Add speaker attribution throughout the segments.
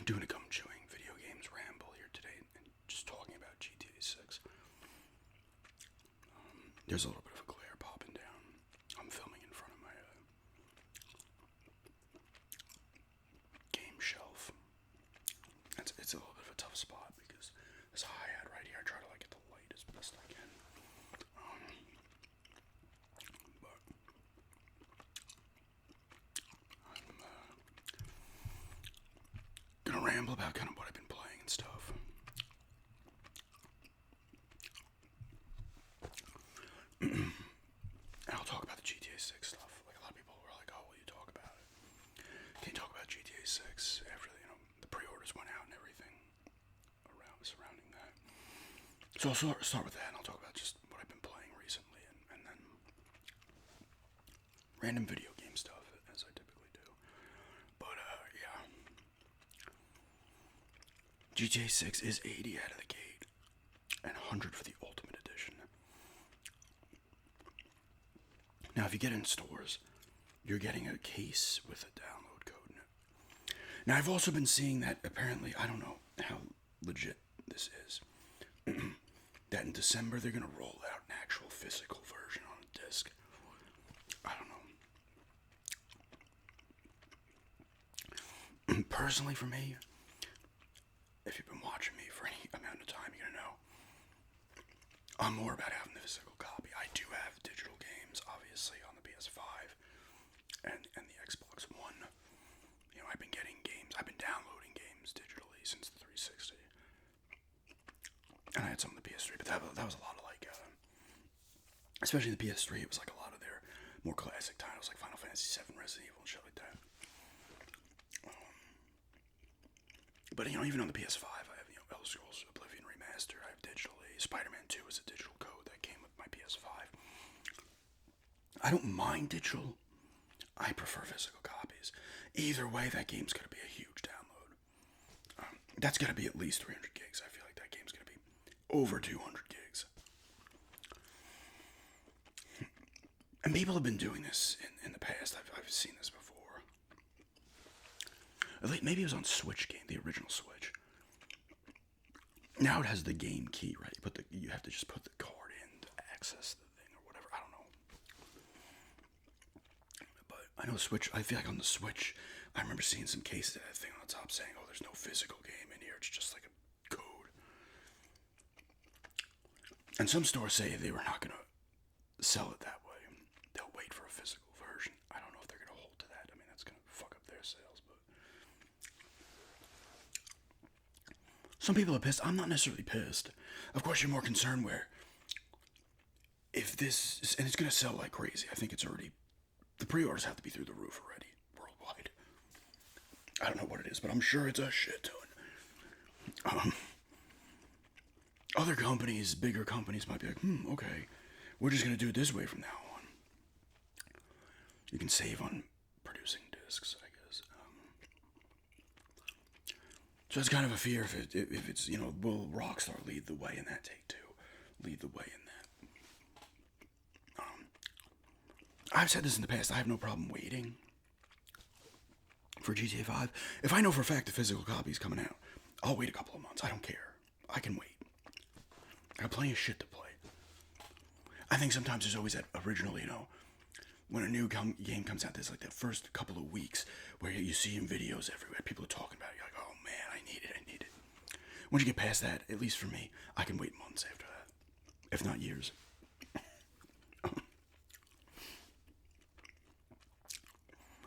Speaker 1: doing a gum chewing video games ramble here today and just talking about GTA 6. There's a little bit of a glare popping down. I'm filming in front of my game shelf. It's a little bit of a tough spot because there's a hi-hat right here. I try to get the light as best I can. But I'm gonna ramble about kind of what I've been playing and stuff. And I'll talk about the GTA 6 stuff. Like, a lot of people were like, "Oh, will you talk about it? Can you talk about GTA 6 after the pre-orders went out and everything surrounding that?" So I'll start with that, and I'll talk about just what I've been playing recently, and then random video game stuff as I typically do. But yeah, GTA 6 is 80 out of the gate, and 100 for the Ultimate Edition. Now, if you get in stores, you're getting a case with a download code in it. Now, I've also been seeing that apparently, I don't know how legit this is, that in December they're going to roll out an actual physical version on a disc. I don't know. Personally, for me, if you've been watching me for any amount of time, you're going to know I'm more about having the physical copy. I do have digital games, obviously, on the PS5 and the Xbox One. I've been getting games. I've been downloading games digitally since the 360. And I had some on the PS3, but that was a lot of especially the PS3, it was like a lot of their more classic titles, like Final Fantasy VII, Resident Evil, and shit like that. But even on the PS5, I have Elder Scrolls Oblivion Remastered. I have digitally. Spider-Man 2 is a digital code that came with my PS5. I don't mind digital. I prefer physical copies. Either way, that game's gonna be a huge download. That's gonna be at least 300 gigs. I feel like that game's gonna be over 200 gigs. And people have been doing this in the past. I've seen this before. Maybe it was on Switch game, the original Switch. Now it has the game key, right? You have to just put the card in to access the thing or whatever. I don't know. But I know Switch. I feel like on the Switch, I remember seeing some cases of that thing on the top saying, "Oh, there's no physical game in here. It's just like a code." And some stores say they were not gonna sell it that way. They'll wait for a physical version. I don't know if they're gonna hold to that. I mean, that's gonna fuck up their sales, but some people are pissed. I'm not necessarily pissed. Of course, you're more concerned where if this and it's gonna sell like crazy. I think it's already the pre-orders have to be through the roof already worldwide. I don't know what it is, but I'm sure it's a shit ton. Other companies, bigger companies, might be like, okay, we're just gonna do it this way from now on. You can save on producing discs, I guess. So it's kind of a fear if it's will Rockstar lead the way in that Take-Two, lead the way in that. I've said this in the past. I have no problem waiting for GTA 5. If I know for a fact the physical copy is coming out, I'll wait a couple of months. I don't care. I can wait. I got plenty of shit to play. I think sometimes there's always that original, when a new game comes out, there's like the first couple of weeks where you see in videos everywhere, people are talking about it. You're like, oh man, I need it. Once you get past that, at least for me, I can wait months after that, if not years.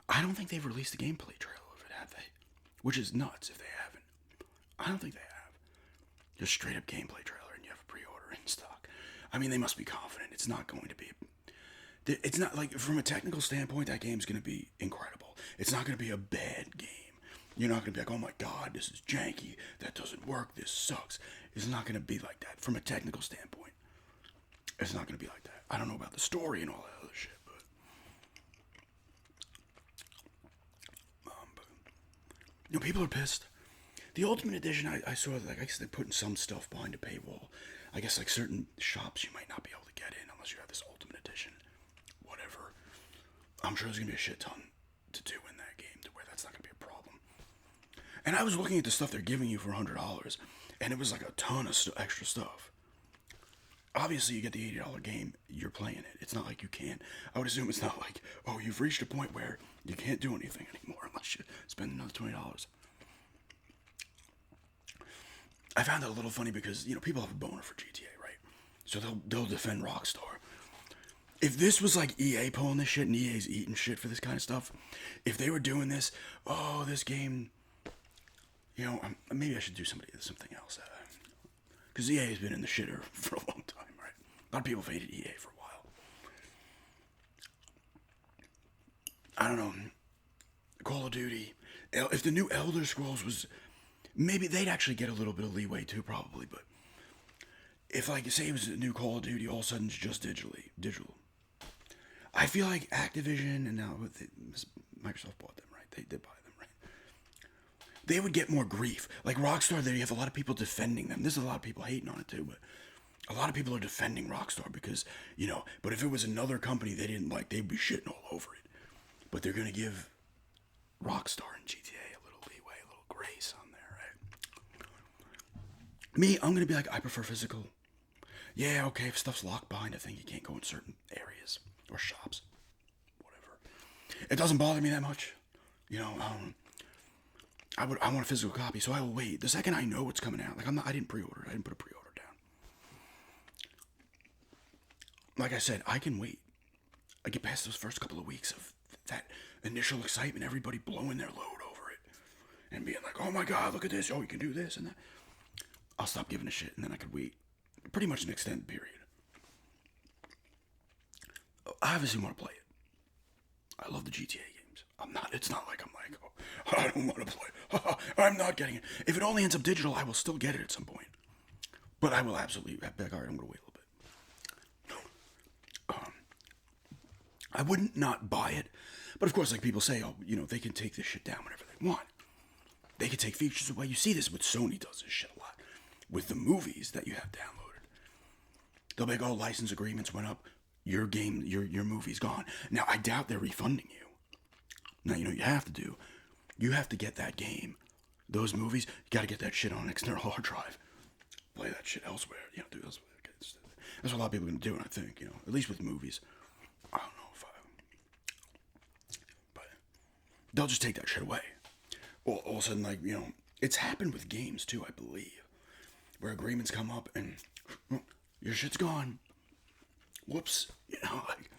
Speaker 1: I don't think they've released a gameplay trailer of it, have they? Which is nuts if they haven't. I don't think they have. Just straight up gameplay trailer and you have a pre-order in stock. I mean, they must be confident. It's not going to be... It's not like, from a technical standpoint, that game's going to be incredible. It's not going to be a bad game. You're not going to be like, oh my god, this is janky. That doesn't work. This sucks. It's not going to be like that. From a technical standpoint, it's not going to be like that. I don't know about the story and all that other shit, but people are pissed. The Ultimate Edition, I saw, I guess they're putting some stuff behind a paywall. I guess, certain shops you might not be able to get in unless you have this Ultimate Edition. Whatever. I'm sure there's going to be a shit ton to do in that game to where that's not going to be a problem. And I was looking at the stuff they're giving you for $100, and it was like a ton of extra stuff. Obviously, you get the $80 game, you're playing it. It's not like you can't. I would assume it's not like, oh, you've reached a point where you can't do anything anymore unless you spend another $20. I found that a little funny because, people have a boner for GTA, right? So they'll defend Rockstar. If this was like EA pulling this shit and EA's eating shit for this kind of stuff, if they were doing this, oh, this game, maybe I should do something else. Because EA has been in the shitter for a long time, right? A lot of people have hated EA for a while. I don't know. Call of Duty. If the new Elder Scrolls was, maybe they'd actually get a little bit of leeway too, probably. But if, like, say it was a new Call of Duty, all of a sudden it's just digital. I feel like Activision, and now Microsoft bought them, right? They did buy them, right? They would get more grief. Like Rockstar, there you have a lot of people defending them. There's a lot of people hating on it too, but a lot of people are defending Rockstar because, but if it was another company they didn't like, they'd be shitting all over it. But they're going to give Rockstar and GTA a little leeway, a little grace on there, right? Me, I'm going to be like, I prefer physical. Yeah, okay, if stuff's locked behind a thing, you can't go in certain areas. Or shops, whatever. It doesn't bother me that much, I want a physical copy, so I will wait. The second I know what's coming out, like I didn't pre-order it. I didn't put a pre-order down. Like I said, I can wait. I get past those first couple of weeks of that initial excitement, everybody blowing their load over it, and being like, "Oh my God, look at this! Oh, you can do this and that." I'll stop giving a shit, and then I could wait pretty much an extended period. I obviously want to play it. I love the GTA games. It's not like I'm like, oh, I don't want to play. I'm not getting it. If it only ends up digital, I will still get it at some point. But I will absolutely be like, all right, I'm going to wait a little bit. I wouldn't not buy it. But of course, like people say, oh, they can take this shit down whenever they want. They can take features away. You see this with Sony does this shit a lot. With the movies that you have downloaded. They'll be like, oh, license agreements went up. Your game, your movie's gone. Now, I doubt they're refunding you. Now, you have to do? You have to get that game. Those movies, you got to get that shit on an external hard drive. Play that shit elsewhere. Do this. That's what a lot of people are going to do, and I think, at least with movies. I don't know if but they'll just take that shit away. All of a sudden, like, it's happened with games, too, I believe. Where agreements come up, and your shit's gone. Whoops, like,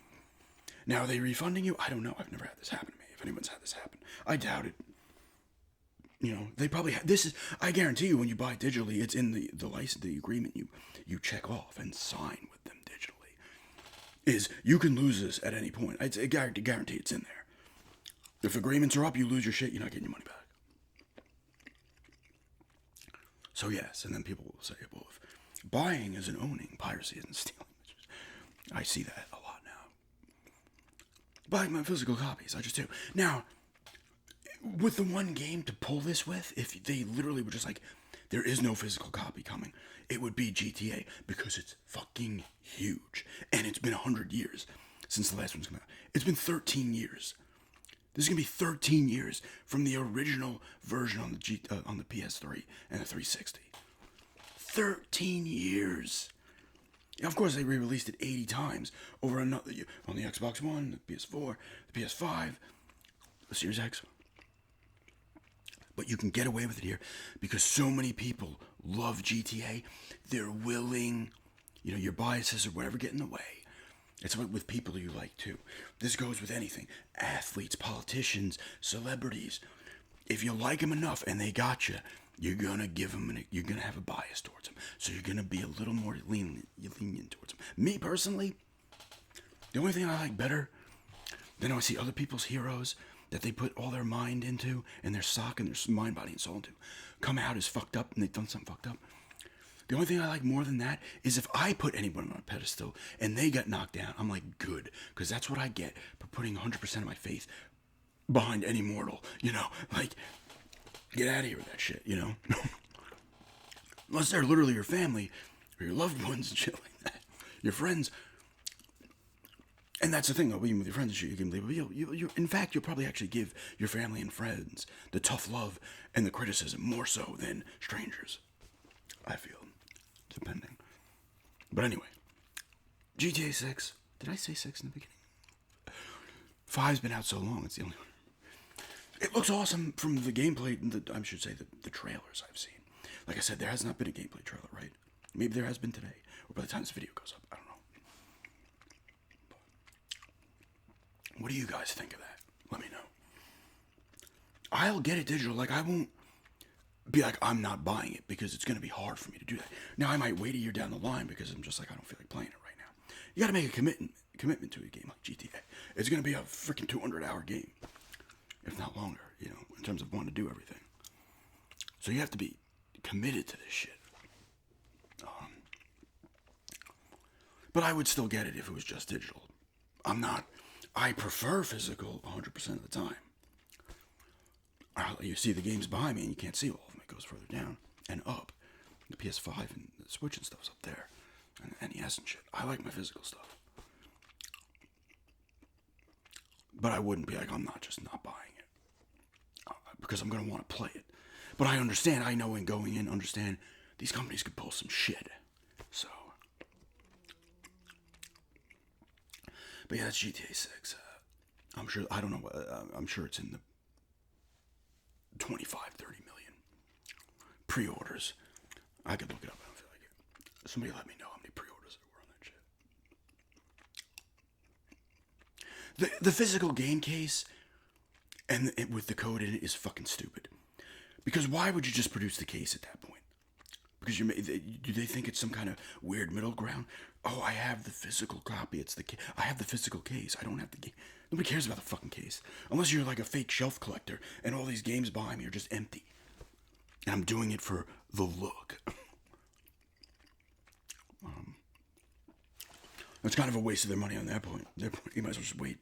Speaker 1: now are they refunding you? I don't know. I've never had this happen to me. If anyone's had this happen, I doubt it. They probably this is. I guarantee you, when you buy digitally, it's in the license, the agreement you check off and sign with them digitally. Is you can lose this at any point. It's a guarantee it's in there. If agreements are up, you lose your shit. You're not getting your money back. So yes, and then people will say, well, if buying isn't owning, piracy isn't stealing. I see that a lot now. Buying my physical copies, I just do. Now, with the one game to pull this with, if they literally were just like, there is no physical copy coming, it would be GTA, because it's fucking huge. And it's been 100 years since the last one's come out. It's been 13 years. This is going to be 13 years from the original version on the PS3 and the 360. 13 years. Of course, they re-released it 80 times over another on the Xbox One, the PS4, the PS5, the Series X. But you can get away with it here because so many people love GTA. They're willing, your biases or whatever get in the way. It's with people you like too. This goes with anything: athletes, politicians, celebrities. If you like them enough and they got you, you're gonna give them, you're gonna have a bias towards them. So you're gonna be a little more lenient towards them. Me personally, the only thing I like better than I see other people's heroes that they put all their mind into and their sock and their mind, body, and soul into come out as fucked up and they've done something fucked up. The only thing I like more than that is if I put anyone on a pedestal and they got knocked down, I'm like, good, because that's what I get for putting 100% of my faith behind any mortal. Like, get out of here with that shit, Unless they're literally your family or your loved ones and shit like that, your friends. And that's the thing, though. Even with your friends and shit, you can believe. In fact, you'll probably actually give your family and friends the tough love and the criticism more so than strangers. I feel, depending. But anyway, GTA 6. Did I say 6 in the beginning? 5's been out so long. It's the only one. It looks awesome from the gameplay. I should say the trailers I've seen. Like I said, there has not been a gameplay trailer, right? Maybe there has been today, or by the time this video goes up. I don't know. What do you guys think of that? Let me know. I'll get it digital. Like, I won't be like, I'm not buying it because it's going to be hard for me to do that. Now, I might wait a year down the line because I'm just like, I don't feel like playing it right now. You got to make a commitment to a game like GTA. It's going to be a freaking 200-hour game, if not longer, you know, in terms of wanting to do everything. So you have to be committed to this shit. But I would still get it if it was just digital. I prefer physical 100% of the time. You see the games behind me and you can't see all of them. It goes further down and up. The PS5 and the Switch and stuff's up there. And NES and shit. I like my physical stuff. But I wouldn't be like, I'm not buying it. Because I'm going to want to play it. But I understand, I know in going in, understand these companies could pull some shit. So. But yeah, that's GTA 6. I'm sure, I don't know, I'm sure it's in the 25, 30 million pre-orders. I could look it up, I don't feel like it. Somebody let me know how many pre-orders there were on that shit. The physical game case and with the code in it is fucking stupid. Because why would you just produce the case at that point? Because do they think it's some kind of weird middle ground? Oh, I have the physical copy. I have the physical case. I don't have the game. Nobody cares about the fucking case. Unless you're like a fake shelf collector and all these games behind me are just empty. And I'm doing it for the look. It's kind of a waste of their money on that point. You might as well just wait.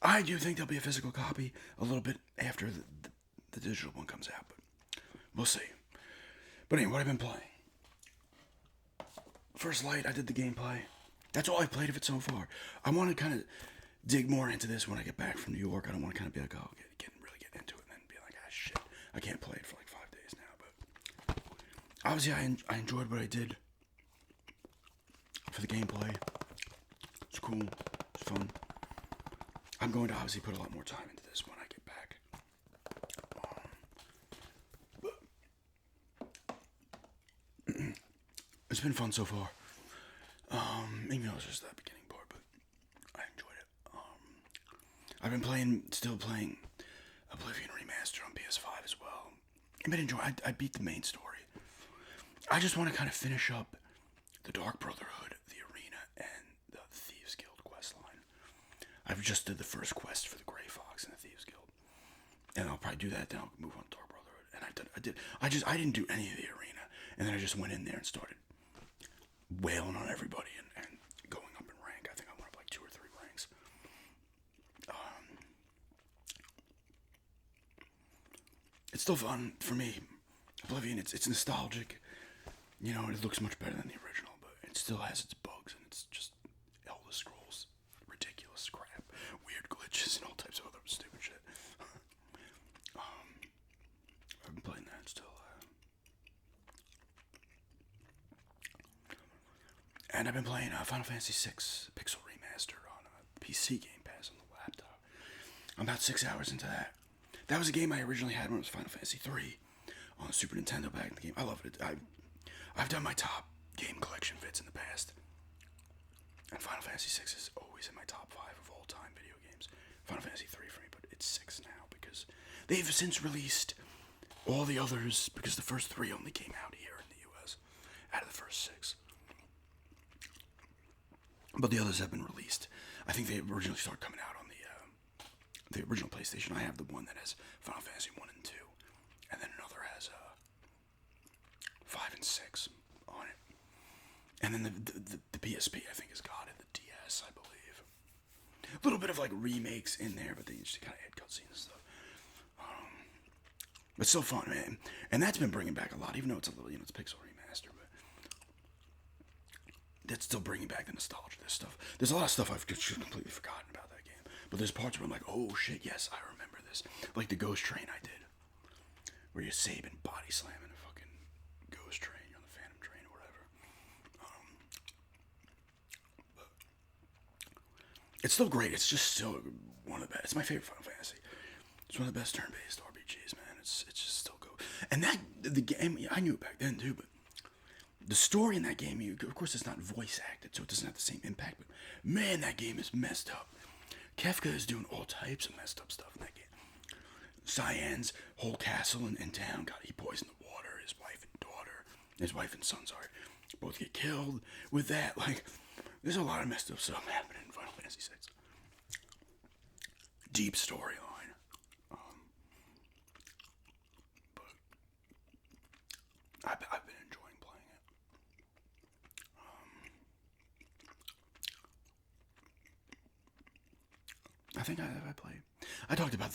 Speaker 1: I do think there'll be a physical copy a little bit after the digital one comes out, but we'll see. But anyway, what I've been playing. First Light, I did the gameplay. That's all I've played of it so far. I want to kind of dig more into this when I get back from New York. I don't want to kind of be like, oh, really get into it and then be like, ah, shit, I can't play it for like 5 days now. But obviously, I enjoyed what I did for the gameplay. It's cool. It's fun. I'm going to obviously put a lot more time into this when I get back. It's been fun so far. Even though it's just that beginning part, but I enjoyed it. I've been still playing Oblivion Remastered on PS5 as well. I've been enjoying. I beat the main story. I just want to kind of finish up the Dark Brotherhood, the Arena, and the Thieves Guild quest line. I've just did the first quest for the Grey Fox and the Thieves Guild, and I'll probably do that. Then I'll move on to Dark Brotherhood. And I didn't do any of the Arena, and then I just went in there and started wailing on everybody and going up in rank. I think I went up like 2 or 3 ranks. It's still fun for me. Oblivion, it's nostalgic. You know, it looks much better than the original, but it still has its bugs, and it's just Elder Scrolls, ridiculous crap, weird glitches, and all types of other stupid shit. I've been playing that still. And I've been playing Final Fantasy VI Pixel Remastered on a PC Game Pass on the laptop. I'm about 6 hours into that. That was a game I originally had when it was Final Fantasy III on the Super Nintendo back in the game. I love it. I've done my top game collection vids in the past. And Final Fantasy VI is always in my top 5 of all time video games. Final Fantasy III for me, but it's 6 now because they've since released all the others because the first 3 only came out here in the US out of the first 6. But the others have been released. I think they originally started coming out on the original PlayStation. I have the one that has Final Fantasy 1 and 2. And then another has 5 and 6 on it. And then the PSP, I think, has got it. The DS, I believe. A little bit of like remakes in there, but they just kind of add cutscenes and stuff. But still fun, man. And that's been bringing back a lot, even though it's a little, it's Pixel Remaster. But that's still bringing back the nostalgia. This stuff. There's a lot of stuff I've just completely forgotten about that game. But there's parts where I'm like, oh shit, yes, I remember this. Like the Ghost Train I did, where you're Sabin body slamming a fucking Ghost Train on the Phantom Train or whatever. It's still great. It's just still one of the best. It's my favorite Final Fantasy. It's one of the best turn-based RPGs, man. It's just still good. And that the game, I knew it back then too, but the story in that game, of course, it's not voice acted, so it doesn't have the same impact. But man, that game is messed up. Kefka is doing all types of messed up stuff in that game. Cyan's whole castle and town he poisoned the water. His wife and son, sorry, both get killed with that. Like, there's a lot of messed up stuff happening in Final Fantasy VI. Deep storyline. But I've been enjoying playing it. I think I played. I talked about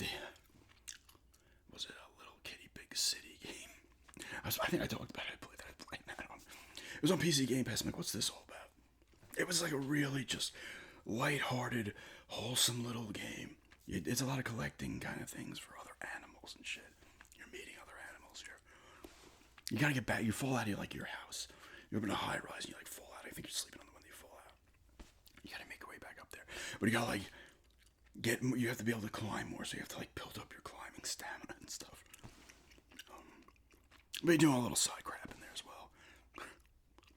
Speaker 1: was it a Little Kitty Big City game? I think I talked about it. I played that on. It was on PC Game Pass. I'm like, what's this all about? It was like a really just light-hearted, wholesome little game. It's a lot of collecting kind of things for other animals and shit. You're meeting other animals here. You gotta get back. You fall out of your house. You're up in a high rise and you fall out. I think you're sleeping on the one that you fall out. You gotta make your way back up there. But you gotta you have to be able to climb more, so you have to build up your climbing stamina and stuff. But you're doing a little side crap in there as well.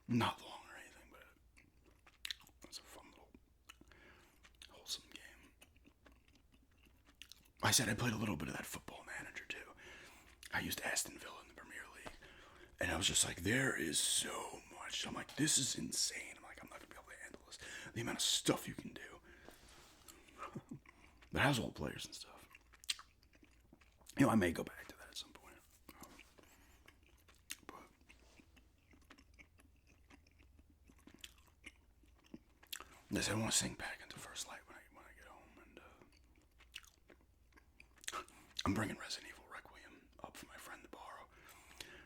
Speaker 1: Not long or anything, but it's a fun little wholesome game. I said I played a little bit of that Football Manager too. I used Aston Villa in the Premier League, and I was just like, there is so much. I'm like, this is insane. I'm like, I'm not gonna be able to handle this. The amount of stuff you can do. But household players and stuff. I may go back to that at some point. But yes, I want to sink back into First Light when I get home, and I'm bringing Resident Evil Requiem up for my friend to borrow,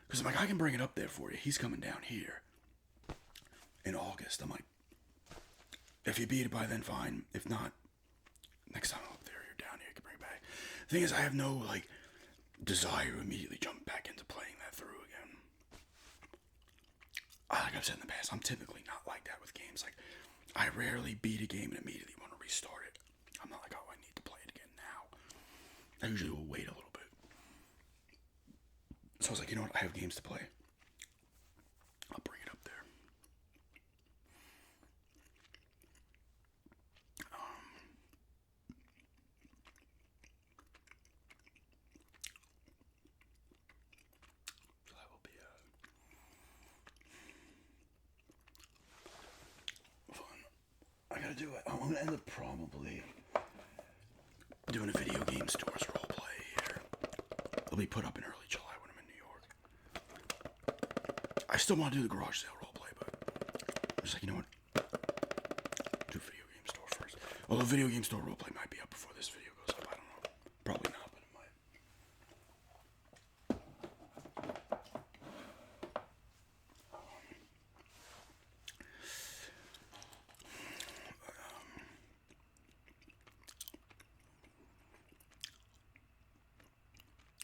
Speaker 1: because I'm like, I can bring it up there for you. He's coming down here in August. I'm like, if you beat it by then, fine. If not, next time I'm up there, you're down here, you can bring it back. The thing is, I have no desire to immediately jump back into playing that through again. Like I've said in the past, I'm typically not like that with games. I rarely beat a game and immediately want to restart it. I'm not like, oh, I need to play it again now. I usually will wait a little bit. So I was like, you know what? I have games to play. I'll bring it up there. So that will be fun. I gotta do it. I'm gonna end up probably doing a video game stores roleplay here. It'll be put up in early July when I'm in New York. I still want to do the garage sale roleplay, but I'm just like, you know what? Do video game store first. Well, the video game store roleplay might be up before this video goes up. I don't know. Probably not, but it might.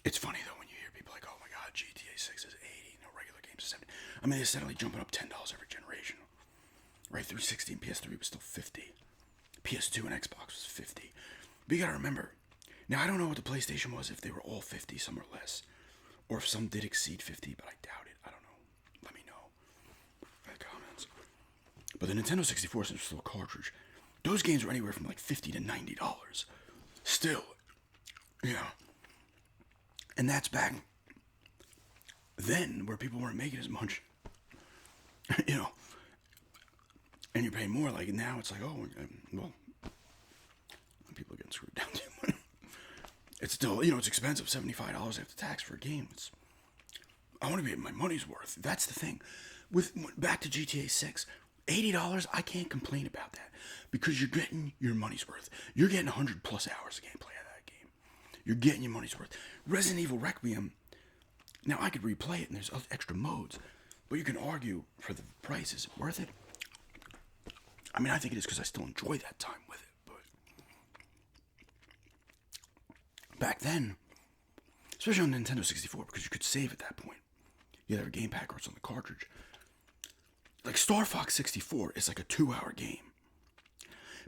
Speaker 1: It's funny though when you hear people like, oh my god, GTA 6 is 80, regular games is 70. I mean, they're steadily jumping up $10 every generation. Right, 360 and PS3 was still 50. PS2 and Xbox was 50. But you gotta remember, now I don't know what the PlayStation was, if they were all 50, some or less. Or if some did exceed 50, but I doubt it. I don't know. Let me know in the comments. But the Nintendo 64, since it was still a cartridge, those games were anywhere from $50 to $90. Still. Yeah. And that's back then where people weren't making as much. And you're paying more. Now it's oh, well, people are getting screwed down too much. It's still, it's expensive, $75 after tax for a game. I want to be at my money's worth. That's the thing. Back to GTA 6, $80, I can't complain about that, because you're getting your money's worth. You're getting 100 plus hours of gameplay out of that game. You're getting your money's worth. Resident Evil Requiem, now I could replay it and there's extra modes, but you can argue for the price. Is it worth it? I mean, I think it is because I still enjoy that time with it. But back then, especially on Nintendo 64, because you could save at that point. You had a game pack or it's on the cartridge. Like Star Fox 64 is like a 2-hour game.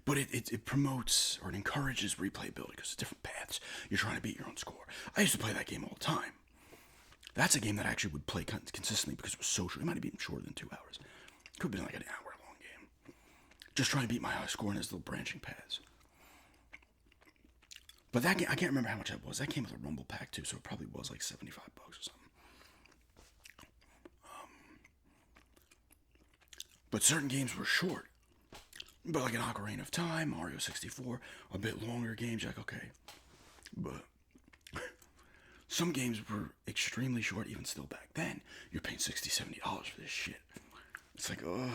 Speaker 1: But it promotes or it encourages replayability because it's different paths. You're trying to beat your own score. I used to play that game all the time. That's a game that I actually would play consistently because it was so short. It might have been shorter than 2 hours. It could have been like an hour-long game. Just trying to beat my high score in his little branching paths. But that game, I can't remember how much that was. That came with a Rumble pack too, so it probably was like $75 or something. But certain games were short. But like an Ocarina of Time, Mario 64, a bit longer games, you're like, okay. But some games were extremely short, even still back then. You're paying $60, $70 for this shit. It's like, ugh.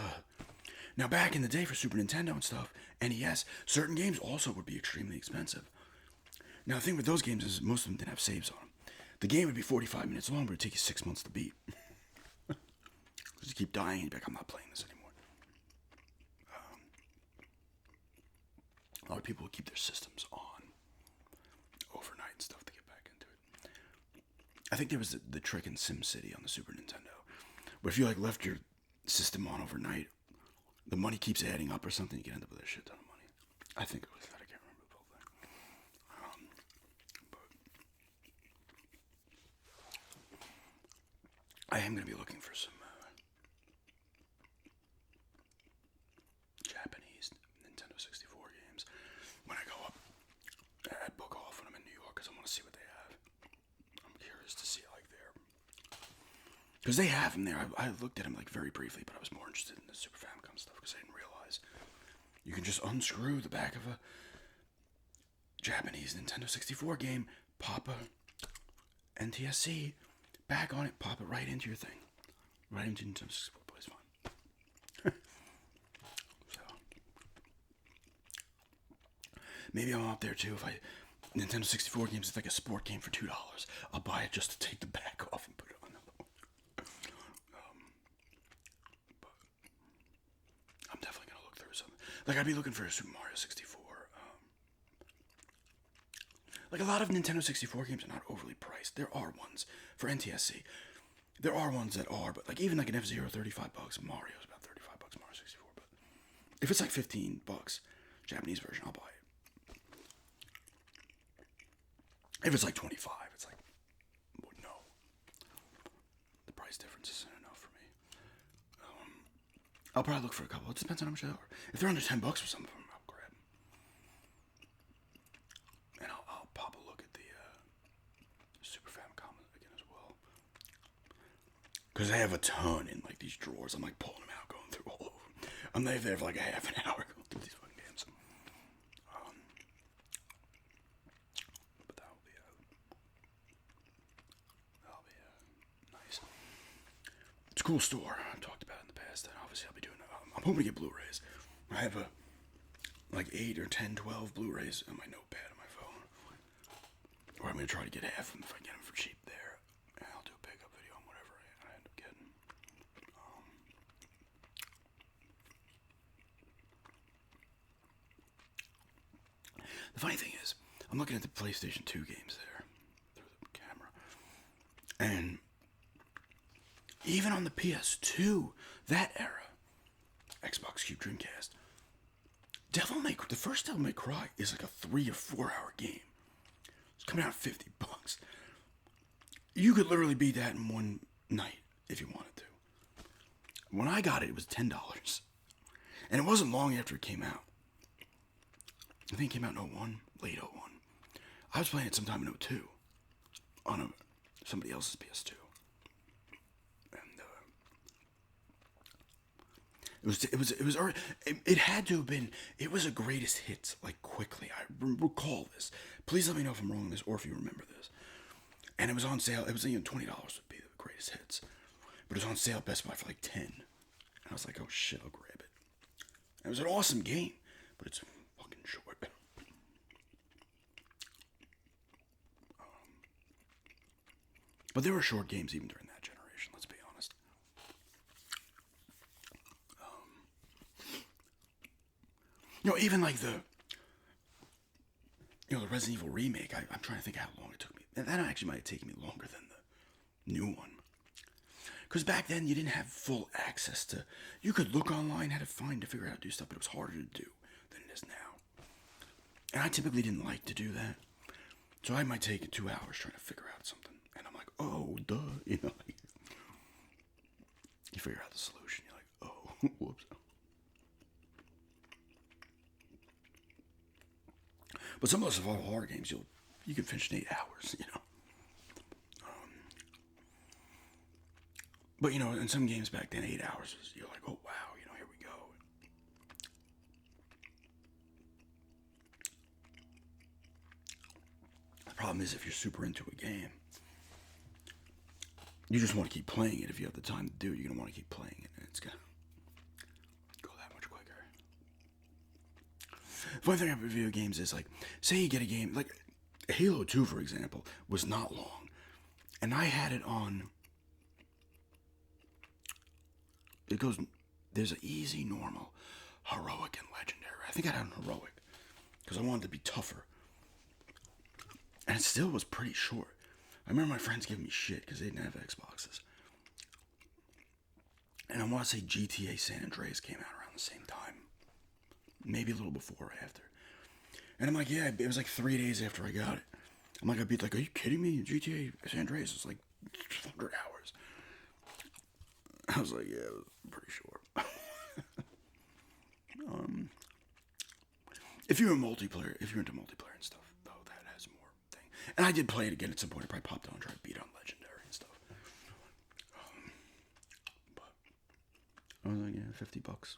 Speaker 1: Now, back in the day for Super Nintendo and stuff, NES, certain games also would be extremely expensive. Now, the thing with those games is most of them didn't have saves on them. The game would be 45 minutes long, but it would take you 6 months to beat. Because you keep dying, and you're like, I'm not playing this anymore. A lot of people would keep their systems on overnight and stuff to get back into it. I think there was the trick in SimCity on the Super Nintendo, where if you like left your system on overnight, the money keeps adding up or something. You can end up with a shit ton of money. I think it was that. I can't remember the whole thing. But I am going to be looking for some Japanese Nintendo 64 games when I go up at Book Off when I'm in New York, because I want to see what they have. I'm curious to see like their, because they have them there. I looked at them like very briefly, but I was more interested in the Super Famicom stuff because I didn't realize you can just unscrew the back of a Japanese Nintendo 64 game, pop a NTSC back on it, pop it right into your thing, right into Nintendo 64. But it's fine. Maybe I'm out there too. If Nintendo 64 games is like a sport game for $2, I'll buy it just to take the back off and put it on another one. But I'm definitely gonna look through something. Like I'd be looking for a Super Mario 64. Like a lot of Nintendo 64 games are not overly priced. There are ones for NTSC. There are ones that are, but like even like an F-Zero, $35. Mario's about $35. Mario 64, but if it's like $15, Japanese version, I'll buy it. If it's like 25, it's like, well, no. The price difference isn't enough for me. I'll probably look for a couple. It depends on how much they are. If they're under $10 for some of them, I'll grab them. And I'll pop a look at the Super Famicom again as well. Because I have a ton in like these drawers. I'm like pulling them out, going through all of them. I'm there for like a half an hour going through these fucking games. But that'll be nice. It's a cool store. I've talked about it in the past. And obviously I'll be doing. I'm hoping to get Blu-rays. I have like 8 or 10, 12 Blu-rays on my notepad on my phone. Or I'm gonna try to get half of them if I get them for cheap there. And I'll do a pickup video on whatever I end up getting. The funny thing is, I'm looking at the PlayStation 2 games there through the camera, and even on the PS2, that era, Xbox Cube Dreamcast, the first Devil May Cry is like a 3 or 4 hour game. It's coming out at $50. You could literally beat that in one night if you wanted to. When I got it, it was $10. And it wasn't long after it came out. I think it came out in 01, late 01. I was playing it sometime in 02 on somebody else's PS2. It had to have been. It was a greatest hits like quickly. I recall this. Please let me know if I'm wrong on this or if you remember this. And it was on sale. It was even $20 would be the greatest hits, but it was on sale at Best Buy for like 10. And I was like, oh shit, I'll grab it. And it was an awesome game, but it's fucking short. But there were short games even during that generation. Let's be honest. Even like the Resident Evil remake. I'm trying to think how long it took me. And that actually might have taken me longer than the new one. Because back then you didn't have full access to. You could look online how to figure out how to do stuff, but it was harder to do than it is now. And I typically didn't like to do that, so I might take 2 hours trying to figure out something, and I'm like, oh, duh, like, you figure out the solution. You're like, oh, whoops. But some of those survival horror games, you can finish in 8 hours. But in some games back then, 8 hours was, you're like, oh wow, here we go. The problem is if you're super into a game, you just want to keep playing it. If you have the time to do it, you're gonna want to keep playing it, and it's gonna go that much quicker. The funny thing about video games is, like, say you get a game like Halo 2, for example, was not long, and I had it on. It goes. There's an easy, normal, heroic, and legendary. I think I had an heroic because I wanted to be tougher, and it still was pretty short. I remember my friends giving me shit because they didn't have Xboxes, and I want to say GTA San Andreas came out around the same time, maybe a little before or after. And I'm like, yeah, it was like 3 days after I got it. I'm like, I'd be like, are you kidding me? GTA San Andreas is like 100 hours. I was like, yeah, it was pretty short. If you're into multiplayer and stuff, though, that has more thing. And I did play it again at some point. I probably popped on and tried to beat on Legendary and stuff. But I was like, yeah, $50.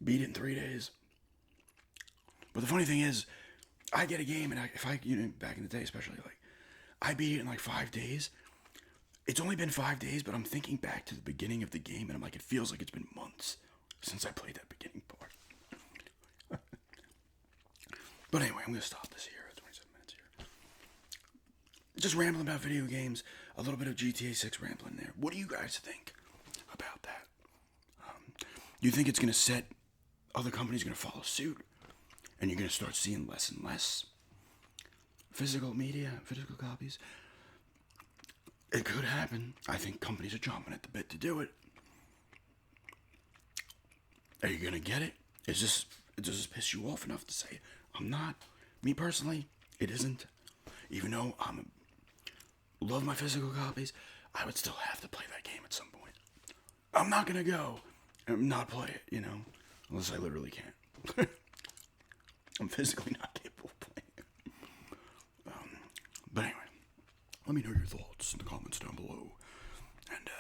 Speaker 1: Beat it in 3 days. But the funny thing is, I get a game, and back in the day especially, like, I beat it in like 5 days. It's only been 5 days, but I'm thinking back to the beginning of the game, and I'm like, it feels like it's been months since I played that beginning part. But anyway, I'm going to stop this here at 27 minutes here. Just rambling about video games, a little bit of GTA 6 rambling there. What do you guys think about that? You think it's going to set other companies going to follow suit, and you're going to start seeing less and less physical media, physical copies? It could happen. I think companies are chomping at the bit to do it. Are you going to get it? Does this piss you off enough to say, I'm not? Me personally, it isn't. Even though love my physical copies, I would still have to play that game at some point. I'm not going to go and not play it, unless I literally can't. I'm physically not capable of playing it. But anyway, let me know your thoughts in the comments down below. And